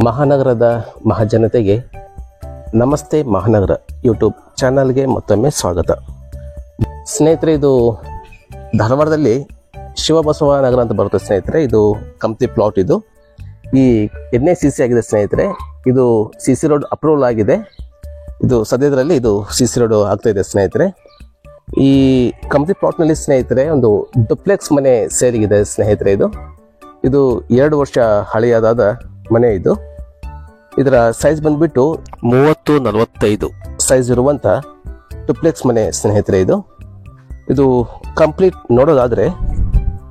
ಮಹಾನಗರದ ಮಹಾಜನತೆಗೆ ನಮಸ್ತೆ ಮಹಾನಗರ ಯೂಟ್ಯೂಬ್ ಚಾನಲ್ಗೆ ಮತ್ತೊಮ್ಮೆ ಸ್ವಾಗತ. ಸ್ನೇಹಿತರೆ, ಇದು ಧಾರವಾಡದಲ್ಲಿ ಶಿವಬಸವ ನಗರ ಅಂತ ಬರುತ್ತೆ ಸ್ನೇಹಿತರೆ. ಇದು ಕಂಪ್ನಿ ಪ್ಲಾಟ್. ಇದು ಈ NACC ಆಗಿದೆ ಸ್ನೇಹಿತರೆ. ಇದು CC ರೋಡ್ ಅಪ್ರೂವಲ್ ಆಗಿದೆ. ಇದು ಸದ್ಯದರಲ್ಲಿ ಇದು CC ರೋಡ್ ಆಗ್ತಾ ಇದೆ ಸ್ನೇಹಿತರೆ. ಈ ಕಂಪ್ನಿ ಪ್ಲಾಟ್ನಲ್ಲಿ ಸ್ನೇಹಿತರೆ ಒಂದು ಡುಪ್ಲೆಕ್ಸ್ ಮನೆ ಸೇರಿಗಿದೆ ಸ್ನೇಹಿತರೆ. ಇದು 2 ವರ್ಷ ಹಳೆಯದಾದ ಮನೆ. ಇದರ ಸೈಜ್ ಬಂದ್ಬಿಟ್ಟು 30x45 ಸೈಜ್ ಇರುವಂತ ಡುಪ್ಲೆಕ್ಸ್ ಮನೆ ಸ್ನೇಹಿತರೆ. ಇದು ಕಂಪ್ಲೀಟ್ ನೋಡೋದಾದ್ರೆ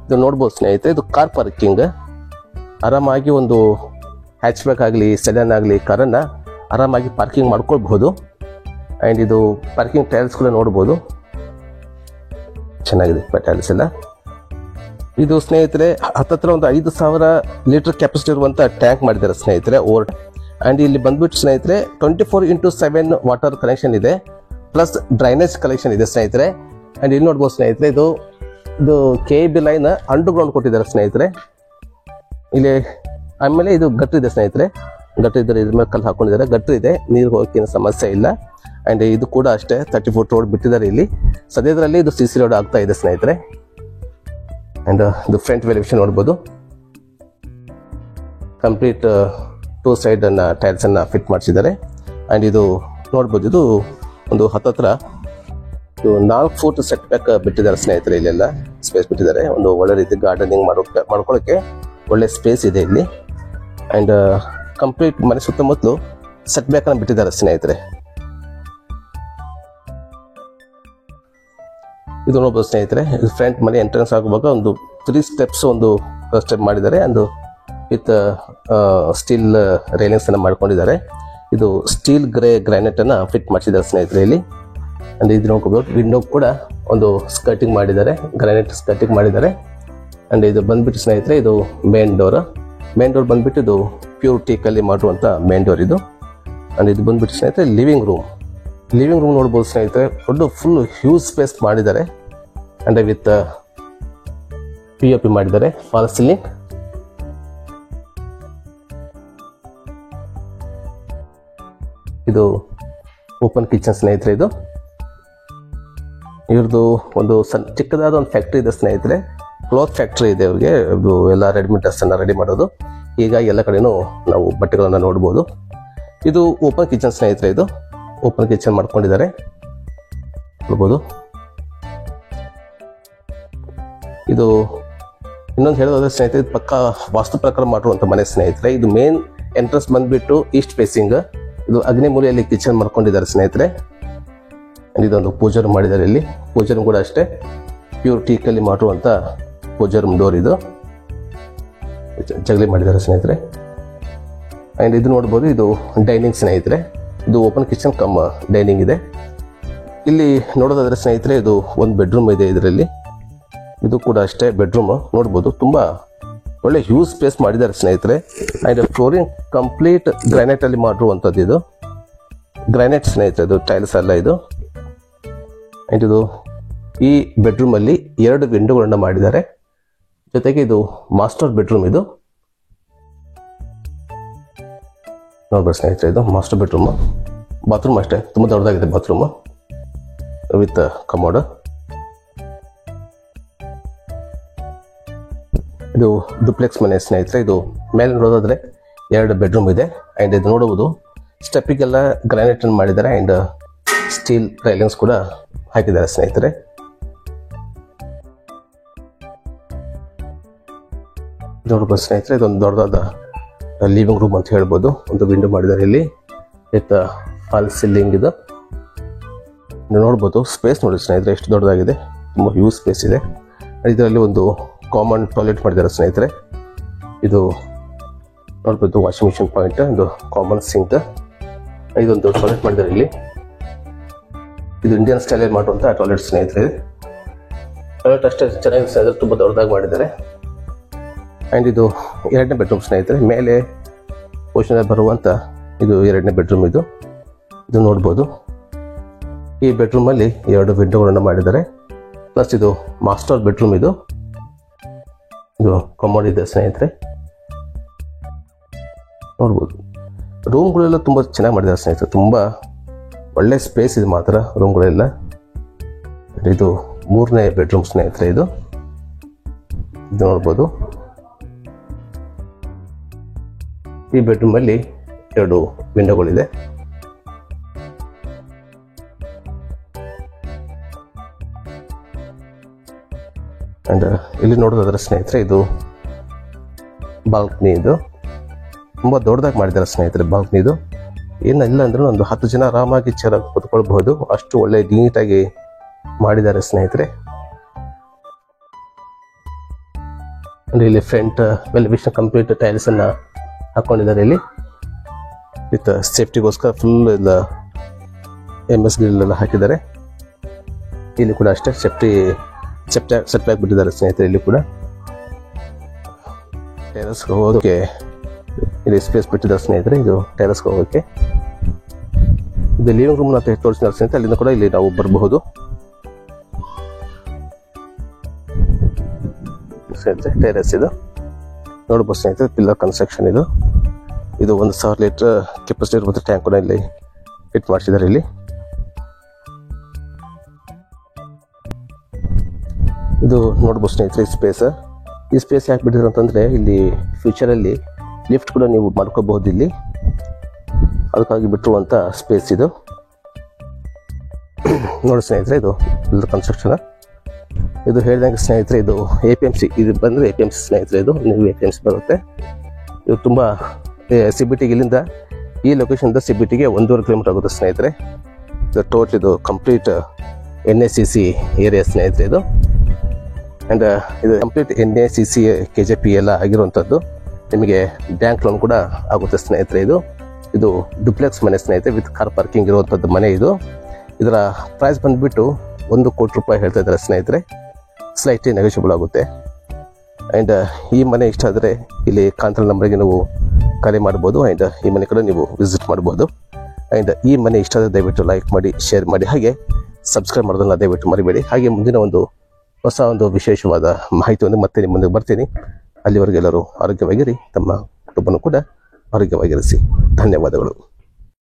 ಇದು ನೋಡ್ಬೋದು ಸ್ನೇಹಿತರೆ. ಇದು ಕಾರ್ ಪಾರ್ಕಿಂಗ್. ಆರಾಮಾಗಿ ಒಂದು ಹ್ಯಾಚ್ಬ್ಯಾಕ್ ಆಗಲಿ ಸೆಡನ್ ಆಗಲಿ ಕಾರನ್ನ ಆರಾಮಾಗಿ ಪಾರ್ಕಿಂಗ್ ಮಾಡ್ಕೊಳ್ಬಹುದು. ಆ್ಯಂಡ್ ಇದು ಪಾರ್ಕಿಂಗ್ ಟೈಲ್ಸ್ ಕೂಡ ನೋಡ್ಬೋದು, ಚೆನ್ನಾಗಿದೆ ಟೈಲ್ಸ್ ಎಲ್ಲ. ಇದು ಸ್ನೇಹಿತರೆ ಹತ್ತತ್ರ ಒಂದು 5,000 ಲೀಟರ್ ಕೆಪಾಸಿಟಿ ಇರುವಂತ ಟ್ಯಾಂಕ್ ಮಾಡಿದ್ದಾರೆ ಸ್ನೇಹಿತರೆ ಓವರ್. ಅಂಡ್ ಇಲ್ಲಿ ಬಂದ್ಬಿಟ್ಟು ಸ್ನೇಹಿತರೆ 24x7 ವಾಟರ್ ಕನೆಕ್ಷನ್ ಇದೆ, ಪ್ಲಸ್ ಡ್ರೈನೇಜ್ ಕಲೆಕ್ಷನ್ ಇದೆ ಸ್ನೇಹಿತರೆ. ಅಂಡ್ ಇಲ್ಲಿ ನೋಡ್ಬೋದು ಸ್ನೇಹಿತರೆ, ಇದು KEB ಲೈನ್ ಅಂಡರ್ ಗ್ರೌಂಡ್ ಕೊಟ್ಟಿದ್ದಾರೆ ಸ್ನೇಹಿತರೆ. ಇಲ್ಲಿ ಆಮೇಲೆ ಇದು ಗಟ್ರ ಇದೆ ಸ್ನೇಹಿತರೆ. ಗಟ್ರ ಇದ್ರೆ ಇದ್ರ ಮೇಲೆ ಕಲ್ಲು ಹಾಕೊಂಡಿದ್ದಾರೆ. ಗಟ್ರ ಇದೆ, ನೀರು ಹೋಗಕ್ಕೆ ಸಮಸ್ಯೆ ಇಲ್ಲ. ಅಂಡ್ ಇದು ಕೂಡ ಅಷ್ಟೇ 30 ಫೂಟ್ ರೋಡ್ ಬಿಟ್ಟಿದ್ದಾರೆ. ಇಲ್ಲಿ ಸದ್ಯದರಲ್ಲಿ ಇದು CC ರೋಡ್ ಆಗ್ತಾ ಇದೆ ಸ್ನೇಹಿತರೆ. ಅಂಡ್ ಇದು ಫ್ರಂಟ್ ವೆಲಿವೇಶನ್ ನೋಡ್ಬೋದು. ಕಂಪ್ಲೀಟ್ 2 ಸೈಡ್ ಅನ್ನ ಟೈಲ್ಸ್ ಅನ್ನ ಫಿಟ್ ಮಾಡಿಸಿದ್ದಾರೆ. ಅಂಡ್ ಇದು ನೋಡ್ಬೋದು, ಇದು ಒಂದು ಹತ್ತತ್ರ 4 ಫೂಟ್ ಸೆಟ್ ಬ್ಯಾಕ್ ಬಿಟ್ಟಿದ್ದಾರೆ ಸ್ನೇಹಿತರೆ. ಇಲ್ಲೆಲ್ಲ ಸ್ಪೇಸ್ ಬಿಟ್ಟಿದ್ದಾರೆ. ಒಂದು ಒಳ್ಳೆ ರೀತಿ ಗಾರ್ಡನಿಂಗ್ ಮಾಡ್ಕೊಳ್ಳೋಕೆ ಒಳ್ಳೆ ಸ್ಪೇಸ್ ಇದೆ ಇಲ್ಲಿ. ಅಂಡ್ ಕಂಪ್ಲೀಟ್ ಮನೆ ಸುತ್ತಮುತ್ತಲು ಸೆಟ್ ಬ್ಯಾಕ್ ಅನ್ನ ಬಿಟ್ಟಿದ್ದಾರೆ ಸ್ನೇಹಿತರೆ. ಇದು ನೋಡ್ಬೋದು ಸ್ನೇಹಿತರೆ, ಫ್ರಂಟ್ ಮನೆ ಎಂಟ್ರೆನ್ಸ್ ಆಗುವಾಗ ಒಂದು 3 ಸ್ಟೆಪ್ಸ್ ಒಂದು ಸ್ಟೆಪ್ ಮಾಡಿದ್ದಾರೆ. ಅಂದು ವಿತ್ ಸ್ಟೀಲ್ ರೈಲಿಂಗ್ಸ್ ಅನ್ನ ಮಾಡ್ಕೊಂಡಿದ್ದಾರೆ. ಇದು ಸ್ಟೀಲ್ ಗ್ರಾನೈಟ್ ಅನ್ನ ಫಿಟ್ ಮಾಡಿಸಿದ್ದಾರೆ ಸ್ನೇಹಿತರೆ ಇಲ್ಲಿ. ಅಂಡ್ ಇದು ನೋಡ್ಕೋಬಹುದು, ವಿಂಡೋ ಕೂಡ ಒಂದು ಸ್ಕರ್ಟಿಂಗ್ ಮಾಡಿದ್ದಾರೆ, ಗ್ರಾನೈಟ್ ಸ್ಕರ್ಟಿಂಗ್ ಮಾಡಿದ್ದಾರೆ. ಅಂಡ್ ಇದು ಬಂದ್ಬಿಟ್ಟು ಸ್ನೇಹಿತರೆ, ಇದು ಮೇನ್ ಡೋರ್ ಬಂದ್ಬಿಟ್ಟು ಇದು ಪ್ಯೂರ್ ಟೀಕ್ ಅಲ್ಲಿ ಮಾಡಿರುವಂತ ಮೇನ್ ಡೋರ್ ಇದು. ಅಂಡ್ ಇದು ಬಂದ್ಬಿಟ್ಟು ಸ್ನೇಹಿತರೆ ಲಿವಿಂಗ್ ರೂಮ್ ನೋಡ್ಬೋದು ಸ್ನೇಹಿತರೆ. ದೊಡ್ಡ ಫುಲ್ ಹ್ಯೂಜ್ ಸ್ಪೇಸ್ ಮಾಡಿದ್ದಾರೆ. ಅಂಡ್ ವಿತ್ POP ಮಾಡಿದ್ದಾರೆ, ಫಾಲ್ ಸೀಲಿಂಗ್. ಇದು ಓಪನ್ ಕಿಚನ್ ಸ್ನೇಹಿತರೆ. ಇವ್ರದ್ದು ಒಂದು ಚಿಕ್ಕದಾದ ಒಂದು ಫ್ಯಾಕ್ಟ್ರಿ ಇದೆ ಸ್ನೇಹಿತರೆ. ಕ್ಲಾತ್ ಫ್ಯಾಕ್ಟ್ರಿ ಇದೆ ಅವ್ರಿಗೆ. ಇದು ಎಲ್ಲ ರೆಡಿಮೇಡ್ ಡ್ರೆಸ್ ಅನ್ನ ರೆಡಿ ಮಾಡೋದು. ಹೀಗಾಗಿ ಎಲ್ಲ ಕಡೆನೂ ನಾವು ಬಟ್ಟೆಗಳನ್ನ ನೋಡ್ಬೋದು. ಇದು ಓಪನ್ ಕಿಚನ್ ಸ್ನೇಹಿತರೆ. ಇದು ಓಪನ್ ಕಿಚನ್ ಮಾಡ್ಕೊಂಡಿದ್ದಾರೆ ನೋಡ್ಬೋದು. ಇದು ಇನ್ನೊಂದು ಹೇಳೋದಾದ್ರೆ ಸ್ನೇಹಿತರೆ, ಇದು ಪಕ್ಕ ವಾಸ್ತು ಪ್ರಕಾರ ಮಾಡಿರುವಂತ ಮನೆ ಸ್ನೇಹಿತರೆ. ಇದು ಮೇನ್ ಎಂಟ್ರೆನ್ಸ್ ಬಂದ್ಬಿಟ್ಟು ಈಸ್ಟ್ ಫೇಸಿಂಗ್. ಇದು ಅಗ್ನಿ ಮೂಲೆಯಲ್ಲಿ ಕಿಚನ್ ಮಾಡ್ಕೊಂಡಿದ್ದಾರೆ ಸ್ನೇಹಿತರೆ. ಇದೊಂದು ಪೂಜಾ ರೂಮ್ ಮಾಡಿದ್ದಾರೆ. ಇಲ್ಲಿ ಪೂಜಾ ರೂಮ್ ಕೂಡ ಅಷ್ಟೇ ಪ್ಯೂರ್ ಟೀಕ್ ಅಲ್ಲಿ ಮಾಡಿರುವಂತ ಪೂಜಾ ರೂಮ್ ಡೋರ್. ಇದು ಜಗಲಿ ಮಾಡಿದ್ದಾರೆ ಸ್ನೇಹಿತರೆ. ಅಂಡ್ ಇದು ನೋಡ್ಬೋದು, ಇದು ಡೈನಿಂಗ್ ಸ್ನೇಹಿತರೆ. ಇದು ಓಪನ್ ಕಿಚನ್ ಕಮ್ ಡೈನಿಂಗ್ ಇದೆ. ಇಲ್ಲಿ ನೋಡೋದಾದ್ರೆ ಸ್ನೇಹಿತರೆ, ಇದು ಒಂದು ಬೆಡ್ರೂಮ್ ಇದೆ ಇದರಲ್ಲಿ. ಇದು ಕೂಡ ಅಷ್ಟೇ ಬೆಡ್ರೂಮ್ ನೋಡ್ಬೋದು. ತುಂಬಾ ಒಳ್ಳೆ ಹ್ಯೂಜ್ ಸ್ಪೇಸ್ ಮಾಡಿದ್ದಾರೆ ಸ್ನೇಹಿತರೆ. ಅಂಡ್ ಫ್ಲೋರಿಂಗ್ ಕಂಪ್ಲೀಟ್ ಗ್ರಾನೈಟ್ ಅಲ್ಲಿ ಮಾಡಿರುವಂತದ್ದು. ಇದು ಗ್ರಾನೈಟ್ ಸ್ನೇಹಿತರೆ, ಇದು ಟೈಲ್ಸ್ ಅಲ್ಲ ಇದು. ಅಂಡ್ ಇದು ಈ ಬೆಡ್ರೂಮ್ ಅಲ್ಲಿ 2 ವಿಂಡೋಗಳನ್ನ ಮಾಡಿದ್ದಾರೆ. ಜೊತೆಗೆ ಇದು ಮಾಸ್ಟರ್ ಬೆಡ್ರೂಮ್. ಇದು ನೋಡ್ಬೋದು ಸ್ನೇಹಿತರೆ, ಇದು ಮಾಸ್ಟರ್ ಬೆಡ್ರೂಮ್. ಬಾತ್ರೂಮ್ ಅಷ್ಟೇ ತುಂಬಾ ದೊಡ್ಡದಾಗಿದೆ ಬಾತ್ರೂಮ್ ವಿತ್ ಕಮೋಡ್. ಇದು ಡುಪ್ಲೆಕ್ಸ್ ಮನೆ ಸ್ನೇಹಿತರೆ. ಇದು ಮೇಲೆ ನೋಡೋದಾದ್ರೆ 2 ಬೆಡ್ರೂಮ್ ಇದೆ. ಅಂಡ್ ಇದು ನೋಡಬಹುದು, ಸ್ಟೆಪ್ಪಿಗೆಲ್ಲ ಗ್ರಾನೈಟ್ ಅನ್ನು ಮಾಡಿದ್ದಾರೆ. ಅಂಡ್ ಸ್ಟೀಲ್ ರೈಲಿಂಗ್ಸ್ ಕೂಡ ಹಾಕಿದ್ದಾರೆ ಸ್ನೇಹಿತರೆ. ನೋಡ್ಬೋದು ಸ್ನೇಹಿತರೆ, ಇದೊಂದು ದೊಡ್ಡದಾದ ಲಿವಿಂಗ್ ರೂಮ್ ಅಂತ ಹೇಳ್ಬೋದು. ಒಂದು ವಿಂಡೋ ಮಾಡಿದ್ದಾರೆ ಇಲ್ಲಿ ವಿತ್ ಫಾಲ್ ಸೀಲಿಂಗ್. ಇದು ನೋಡ್ಬೋದು, ಸ್ಪೇಸ್ ನೋಡಿ ಸ್ನೇಹಿತರೆ ಎಷ್ಟು ದೊಡ್ಡದಾಗಿದೆ. ತುಂಬ ಹ್ಯೂಜ್ ಸ್ಪೇಸ್ ಇದೆ. ಇದರಲ್ಲಿ ಒಂದು ಕಾಮನ್ ಟಾಯ್ಲೆಟ್ ಮಾಡಿದ್ದಾರೆ ಸ್ನೇಹಿತರೆ. ಇದು ನೋಡ್ಬೋದು ವಾಷಿಂಗ್ ಮಿಷಿನ್ ಪಾಯಿಂಟ್, ಒಂದು ಕಾಮನ್ ಸಿಂಕ್. ಇದೊಂದು ಟಾಯ್ಲೆಟ್ ಮಾಡಿದ್ದಾರೆ ಇಲ್ಲಿ. ಇದು ಇಂಡಿಯನ್ ಸ್ಟೈಲ್ ಮಾಡುವಂತ ಟಾಯ್ಲೆಟ್ ಸ್ನೇಹಿತರೆ. ಟಾಯ್ಲೆಟ್ ಅಷ್ಟೇ ಚೆನ್ನಾಗಿ ಸ್ನೇಹಿತರೆ, ತುಂಬ ದೊಡ್ಡದಾಗಿ ಮಾಡಿದ್ದಾರೆ. ಅಂಡ್ ಇದು 2ನೇ ಬೆಡ್ರೂಮ್ ಸ್ನೇಹಿತರೆ. ಮೇಲೆ ಪೋಷಣೆ ಬರುವಂತ ಇದು 2ನೇ ಬೆಡ್ರೂಮ್. ಇದು ನೋಡ್ಬೋದು. ಈ ಬೆಡ್ರೂಮ್ ಅಲ್ಲಿ 2 ವಿಂಡೋಗಳನ್ನ ಮಾಡಿದ್ದಾರೆ. ಪ್ಲಸ್ ಇದು ಮಾಸ್ಟರ್ ಬೆಡ್ರೂಮ್. ಇದು ಕಮೋಡ್ ಇದೆ ಸ್ನೇಹಿತರೆ, ನೋಡ್ಬೋದು. ರೂಮ್ಗಳೆಲ್ಲ ತುಂಬ ಚೆನ್ನಾಗಿ ಮಾಡಿದ್ದಾರೆ ಸ್ನೇಹಿತರೆ. ತುಂಬ ಒಳ್ಳೆ ಸ್ಪೇಸ್ ಇದೆ ಮಾತ್ರ ರೂಮ್ಗಳೆಲ್ಲ. ಇದು 3ನೇ ಬೆಡ್ರೂಮ್ ಸ್ನೇಹಿತರೆ. ಇದು ನೋಡ್ಬೋದು. ಈ ಬೆಡ್ರೂಮಲ್ಲಿ 2 ವಿಂಡೋಗಳಿದೆ. ಆ್ಯಂಡ್ ಇಲ್ಲಿ ನೋಡೋದಾದ್ರೆ ಸ್ನೇಹಿತರೆ, ಇದು ಬಾಲ್ಕನಿ. ಇದು ತುಂಬ ದೊಡ್ಡದಾಗಿ ಮಾಡಿದ್ದಾರೆ ಸ್ನೇಹಿತರೆ ಬಾಲ್ಕನಿ. ಇದು ಏನಿಲ್ಲ ಅಂದ್ರೆ ಒಂದು 10 ಜನ ಆರಾಮಾಗಿ ಚೆನ್ನಾಗಿ ಕೂತ್ಕೊಳ್ಬಹುದು, ಅಷ್ಟು ಒಳ್ಳೆ ನೀಟಾಗಿ ಮಾಡಿದ್ದಾರೆ ಸ್ನೇಹಿತರೆ. ಇಲ್ಲಿ ಫ್ರಂಟ್ ವೆಲ್ವಿಷನ್ ಕಂಪ್ಲೀಟ್ ಟೈಲ್ಸ್ ಅನ್ನ ಹಾಕೊಂಡಿದ್ದಾರೆ. ಇಲ್ಲಿ ವಿತ್ ಸೇಫ್ಟಿಗೋಸ್ಕರ ಫುಲ್ ಎಲ್ಲ MS ಗ್ರಿಲ್ ಎಲ್ಲ ಹಾಕಿದ್ದಾರೆ. ಇಲ್ಲಿ ಕೂಡ ಅಷ್ಟೇ ಸೆಟ್ ಬಿಟ್ಟಿದ್ದಾರೆ ಸ್ನೇಹಿತರೆ. ಇಲ್ಲಿ ಕೂಡ ಟೆರಸ್ಗೆ ಹೋಗೋಕೆ ಇಲ್ಲಿ ಸ್ಪೇಸ್ ಬಿಟ್ಟಿದ್ದಾರೆ ಸ್ನೇಹಿತರೆ. ಇದು ಟೆರಸ್ಗೆ ಹೋಗೋಕೆ. ಇದು ಲಿವಿಂಗ್ ರೂಮ್ ಅಂತ ತೋರಿಸಿದ್ದಾರೆ ಸ್ನೇಹಿತರೆ. ಅಲ್ಲಿಂದ ಕೂಡ ಇಲ್ಲಿ ನಾವು ಬರಬಹುದು ಸ್ನೇಹಿತರೆ. ಟೆರಸ್ ಇದು ನೋಡ್ಬೋದು ಸ್ನೇಹಿತರೆ. ಪಿಲ್ಲರ್ ಕನ್ಸ್ಟ್ರಕ್ಷನ್ ಇದು 1000 ಲೀಟರ್ ಕೆಪಾಸಿಟಿ ಇರುವಂಥ ಟ್ಯಾಂಕ್ ಕೂಡ ಇಲ್ಲಿ ಫಿಟ್ ಮಾಡಿಸಿದ್ದಾರೆ. ಇಲ್ಲಿ ಇದು ನೋಡ್ಬೋದು ಸ್ನೇಹಿತರೆ ಈ ಸ್ಪೇಸ್ ಯಾಕೆ ಬಿಟ್ಟಿದ್ರು ಅಂತಂದರೆ, ಇಲ್ಲಿ ಫ್ಯೂಚರಲ್ಲಿ ಲಿಫ್ಟ್ ಕೂಡ ನೀವು ಮಾಡ್ಕೋಬಹುದು ಇಲ್ಲಿ, ಅದಕ್ಕಾಗಿ ಬಿಟ್ಟಿರುವಂಥ ಸ್ಪೇಸ್ ಇದು. ನೋಡಿ ಸ್ನೇಹಿತರೆ, ಇದು ಪಿಲ್ಲರ್ ಕನ್ಸ್ಟ್ರಕ್ಷನ್. ಇದು ಹೇಳಿದಂಗೆ ಸ್ನೇಹಿತರೆ, ಇದು APMC. ಇದು ಬಂದರೆ APMC ಸ್ನೇಹಿತರೆ. ಇದು ನೀವು APMC ಬರುತ್ತೆ. ಇದು ತುಂಬ CBTಗೆ ಇಲ್ಲಿಂದ ಈ ಲೊಕೇಶನ್ದ CBTಗೆ 1.5 ಕಿಲೋಮೀಟರ್ ಆಗುತ್ತೆ ಸ್ನೇಹಿತರೆ. ಇದು ಟೋಟಲ್ ಇದು ಕಂಪ್ಲೀಟ್ NACC ಏರಿಯಾ ಸ್ನೇಹಿತರೆ. ಇದು ಆ್ಯಂಡ್ ಇದು ಕಂಪ್ಲೀಟ್ NACC KJP ಎಲ್ಲ ಆಗಿರುವಂಥದ್ದು. ನಿಮಗೆ ಬ್ಯಾಂಕ್ ಲೋನ್ ಕೂಡ ಆಗುತ್ತೆ ಸ್ನೇಹಿತರೆ. ಇದು ಡುಪ್ಲೆಕ್ಸ್ ಮನೆ ಸ್ನೇಹಿತರೆ, ವಿತ್ ಕಾರ್ ಪಾರ್ಕಿಂಗ್ ಇರುವಂಥದ್ದು ಮನೆ ಇದು. ಇದರ ಪ್ರೈಸ್ ಬಂದುಬಿಟ್ಟು 1 ಕೋಟಿ ರೂಪಾಯಿ ಹೇಳ್ತಾ ಇದ್ದಾರೆ ಸ್ನೇಹಿತರೆ. ಸ್ಲೈಟ್ಲಿ ನೆಗೋಷಿಯಬಲ್ ಆಗುತ್ತೆ. ಆ್ಯಂಡ್ ಈ ಮನೆ ಇಷ್ಟ ಆದರೆ ಇಲ್ಲಿ ಕಾಂಟ್ಯಾಕ್ಟ್ ನಂಬರ್ಗೆ ನೀವು ಕರೆ ಮಾಡ್ಬೋದು. ಆ್ಯಂಡ್ ಈ ಮನೆ ಕೂಡ ನೀವು ವಿಸಿಟ್ ಮಾಡ್ಬೋದು. ಆ್ಯಂಡ್ ಈ ಮನೆ ಇಷ್ಟ ಆದರೆ ದಯವಿಟ್ಟು ಲೈಕ್ ಮಾಡಿ, ಶೇರ್ ಮಾಡಿ, ಹಾಗೆ ಸಬ್ಸ್ಕ್ರೈಬ್ ಮಾಡೋದನ್ನು ದಯವಿಟ್ಟು ಮರಿಬೇಡಿ. ಹಾಗೆ ಮುಂದಿನ ಹೊಸ ವಿಶೇಷವಾದ ಮಾಹಿತಿಯೊಂದು ಮತ್ತೆ ನಿಮ್ಮ ಮುಂದೆ ಬರ್ತೀನಿ. ಅಲ್ಲಿವರೆಗೆ ಎಲ್ಲರೂ ಆರೋಗ್ಯವಾಗಿರಿ, ತಮ್ಮ ಕುಟುಂಬನೂ ಕೂಡ ಆರೋಗ್ಯವಾಗಿರಿಸಿ. ಧನ್ಯವಾದಗಳು.